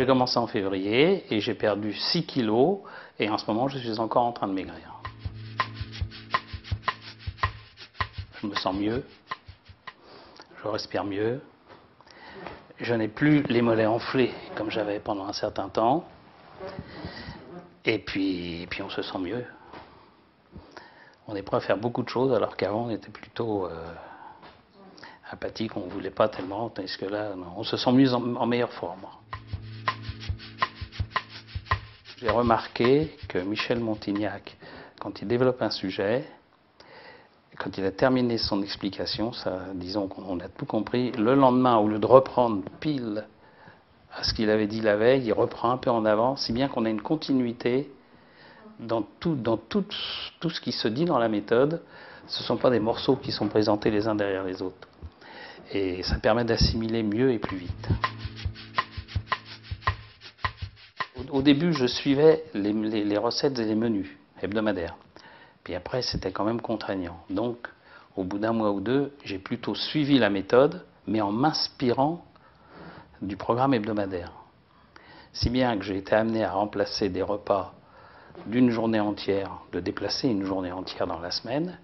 j'ai commencé en février et j'ai perdu 6 kilos et en ce moment je suis encore en train de maigrir. Je me sens mieux, je respire mieux, je n'ai plus les mollets enflés comme j'avais pendant un certain temps et puis on se sent mieux. On est prêt à faire beaucoup de choses alors qu'avant on était plutôt apathique, on ne voulait pas tellement, tandis que là non, on se sent mieux en meilleure forme. J'ai remarqué que Michel Montignac, quand il développe un sujet, quand il a terminé son explication, ça, disons qu'on a tout compris, le lendemain, au lieu de reprendre pile à ce qu'il avait dit la veille, il reprend un peu en avant, si bien qu'on a une continuité dans tout ce qui se dit dans la méthode. Ce ne sont pas des morceaux qui sont présentés les uns derrière les autres. Et ça permet d'assimiler mieux et plus vite. Au début, je suivais les recettes et les menus hebdomadaires. Puis après, c'était quand même contraignant. Donc, au bout d'un mois ou deux, j'ai plutôt suivi la méthode, mais en m'inspirant du programme hebdomadaire. Si bien que j'ai été amené à remplacer des repas d'une journée entière, de déplacer une journée entière dans la semaine,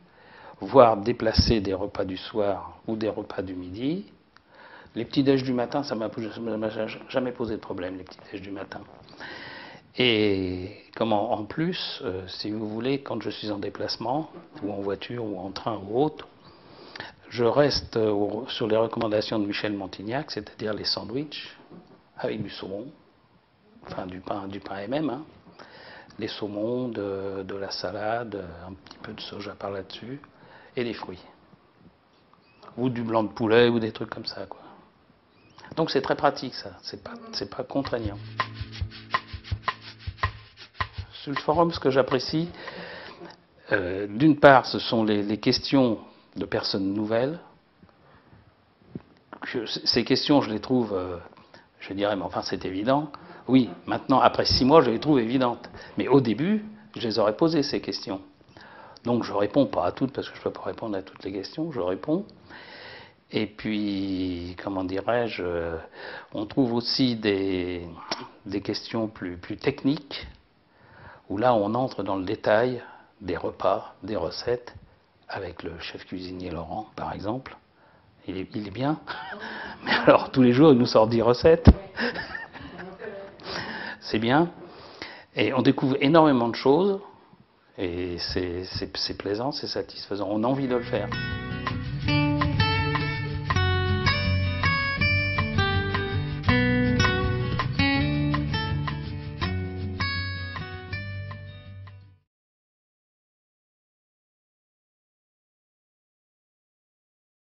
voire déplacer des repas du soir ou des repas du midi. Les petits-déj du matin, ça m'a jamais posé de problème, les petits-déj du matin. Et comment, en plus, si vous voulez, quand je suis en déplacement, ou en voiture, ou en train, ou autre, je reste sur les recommandations de Michel Montignac, c'est-à-dire les sandwichs avec du saumon, enfin du pain MM, hein, des saumons, de la salade, un petit peu de soja par là-dessus, et des fruits. Ou du blanc de poulet, ou des trucs comme ça, quoi. Donc c'est très pratique, ça, c'est pas contraignant. Sur le forum, ce que j'apprécie, d'une part, ce sont les questions de personnes nouvelles. Ces questions, je les trouve, je dirais, mais enfin c'est évident. Oui, maintenant, après 6 mois, je les trouve évidentes. Mais au début, je les aurais posées, ces questions. Donc je réponds pas à toutes, parce que je ne peux pas répondre à toutes les questions, je réponds. Et puis, comment dirais-je, on trouve aussi des questions plus techniques, où là on entre dans le détail des repas, des recettes, avec le chef cuisinier Laurent, par exemple. Il est bien. Mais alors, tous les jours, il nous sort 10 recettes. C'est bien. Et on découvre énormément de choses. Et c'est plaisant, c'est satisfaisant. On a envie de le faire.